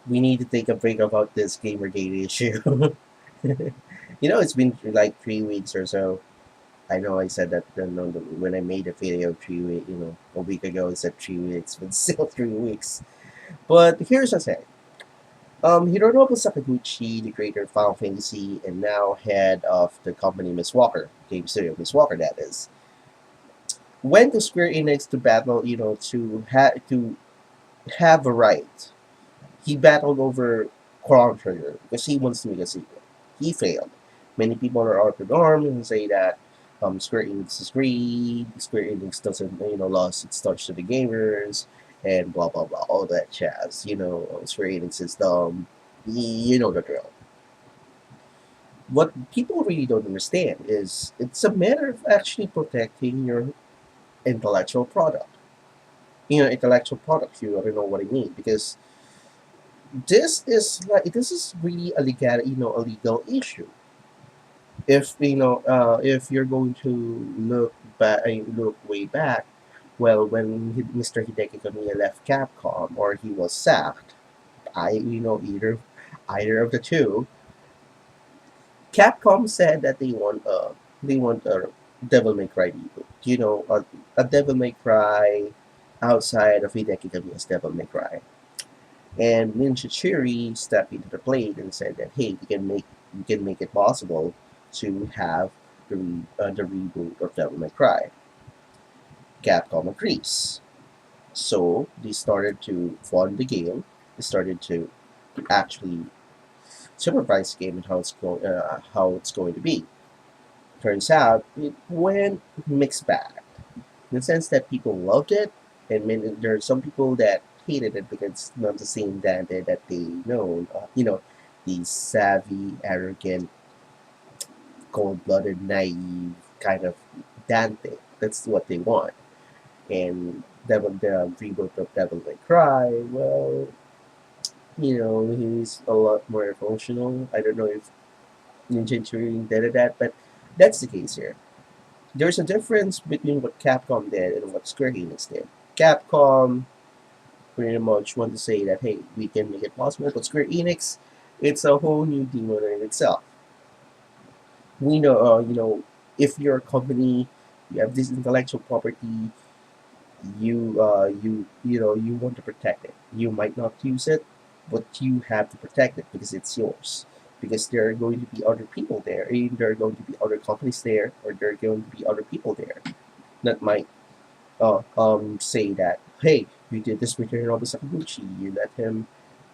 we need to take a break about this Gamergate issue. It's been like 3 weeks or so. I know I said that when I made a video 3 week, a week ago, I said 3 weeks, but still 3 weeks. But here's the thing. Hironobu Sakaguchi, the creator of Final Fantasy and now head of the company Miss Walker, game studio Miss Walker, that is, went to Square Enix to battle, to have a right. He battled over Chrono Trigger because he wants to make a sequel. He failed. Many people are up in arms and say that Square Enix is greedy, Square Enix doesn't, lost its touch to the gamers, and blah blah blah, all that jazz. Square Enix is dumb. You know the drill. What people really don't understand is it's a matter of actually protecting your intellectual product. Intellectual product. If you want to know what I mean, because this is really a legal issue. If you're going to look way back, well, when Mr. Hideki Kamiya left Capcom or he was sacked, either of the two, Capcom said that they want a Devil May Cry reboot. A Devil May Cry outside of Hideki Kamiya's Devil May Cry. And Ninja Cherry stepped into the plate and said that, hey, we can make it possible to have the reboot of Devil May Cry. Capcom agrees. So they started to fund the game. They started to actually supervise the game and how it's going to be. Turns out it went mixed bag in the sense that people loved it, and there are some people that hated it because it's not the same Dante that they know. The savvy, arrogant, cold-blooded, naive kind of Dante. That's what they want. And the reboot of Devil May Cry, well, he's a lot more emotional. I don't know if Ninja Turing did that, but that's the case here. There's a difference between what Capcom did and what Square Enix did. Capcom pretty much want to say that, hey, we can make it possible, but Square Enix, it's a whole new demon in itself. We know, if you're a company, you have this intellectual property, you want to protect it. You might not use it, but you have to protect it because it's yours. Because there are going to be other people there, and there are going to be other companies there, or there are going to be other people there that might say that, hey, you did this with Hironobu Sakaguchi. You let him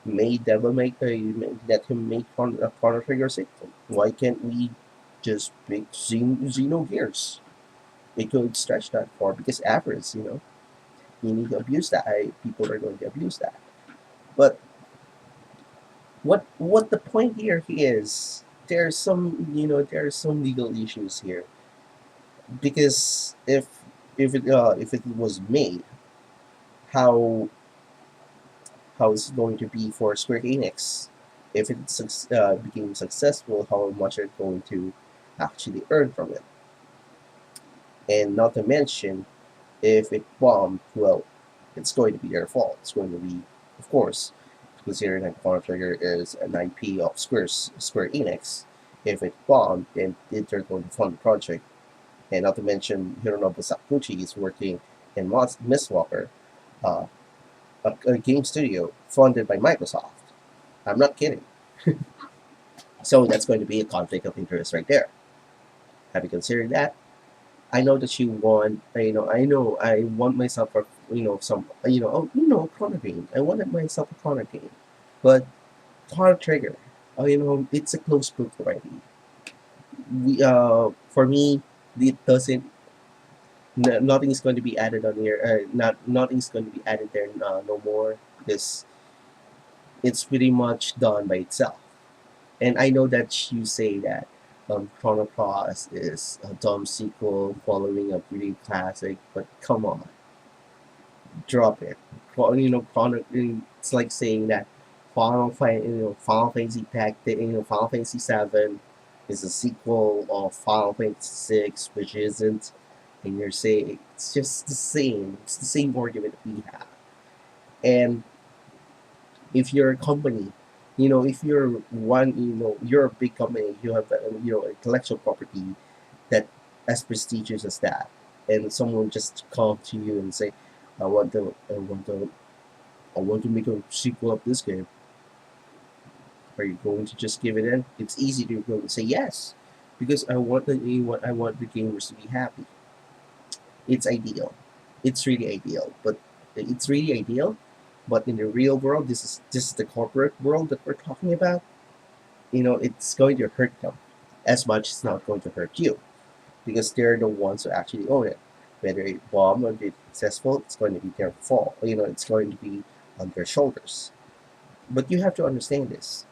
let him make Chrono Trigger sequel. Why can't we just make Xenogears? It could stretch that far because avarice, you need to abuse that. People are going to abuse that. But what the point here is, there are some legal issues here because if it was made, how is it going to be for Square Enix? If it became successful, how much are going to actually earn from it? And not to mention, if it bombed, well, it's going to be their fault. It's going to be, of course, considering that Chrono Trigger is an IP of Square Enix. If it bombed, then they're going to fund the project. And not to mention, Hironobu Sakaguchi is working in Miss Walker, uh, a game studio funded by Microsoft. I'm not kidding. So that's going to be a conflict of interest right there. Have you considered that? I know that you want, I want myself a, some, Chrono game. I wanted myself a Chrono game. But Chrono Trigger, it's a closed book already. For me, it doesn't, nothing's going to be added on here. Nothing's going to be added there no more. This, it's pretty much done by itself. And I know that you say that Chrono Cross is a dumb sequel following a pretty classic, but come on, drop it. It's like saying that Final Fantasy Final Fantasy 7 is a sequel of Final Fantasy 6, which isn't, and you're saying it's just the same. It's the same argument we have, and If you're a company, if you're one, you're a big company, you have intellectual property that as prestigious as that, and someone just come to you and say, I want to make a sequel of this game. Are you going to just give it in? It's easy to go and say yes, because I want the gamers to be happy. It's ideal. It's really ideal, but it's really ideal. But in the real world, this is the corporate world that we're talking about. It's going to hurt them as much as it's not going to hurt you, because they're the ones who actually own it. Whether it bomb or it's successful, it's going to be their fault. It's going to be on their shoulders. But you have to understand this.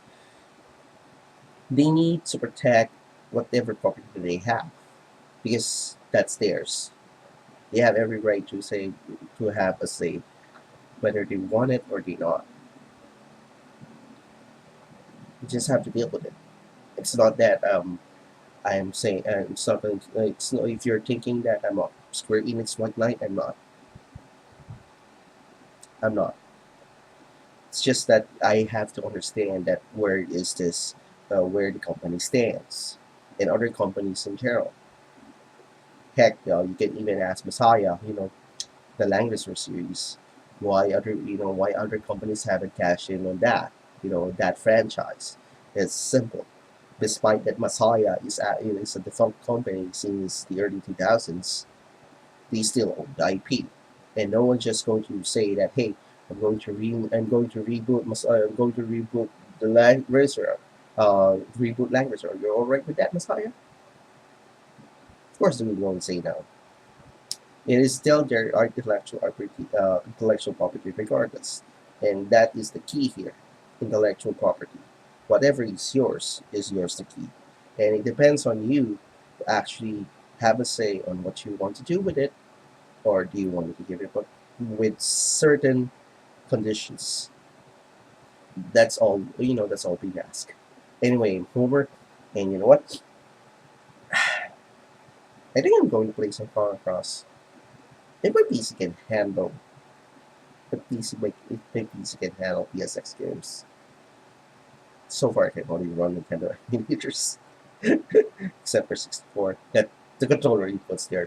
They need to protect whatever property they have, because that's theirs. They have every right to have a say, whether they want it or they not. You just have to deal with it. It's not that I am saying it's not. It's not, if you're thinking that I'm a Square Enix White Knight, I'm not. I'm not. It's just that I have to understand that where the company stands, and other companies in general. Heck, you can even ask Messiah, the Languager series, why other companies haven't cashed in on that franchise. It's simple. Despite that Messiah is a defunct company since the early 2000s, they still own the IP, and no one's just going to say that, hey, I'm going to reboot the language. Are you all right with that, Messiah? Of course, they won't say no. It is still their intellectual property regardless, and that is the key here. Intellectual property, whatever is yours to keep, and it depends on you to actually have a say on what you want to do with it, or do you want to give it up with certain conditions. That's all. That's all we ask. Anyway, homework, and you know what? I think I'm going to play some Chrono Cross. If my PC can handle if my PC can handle PSX games. So far, I can only run Nintendo emulators, except for 64. That the controller inputs there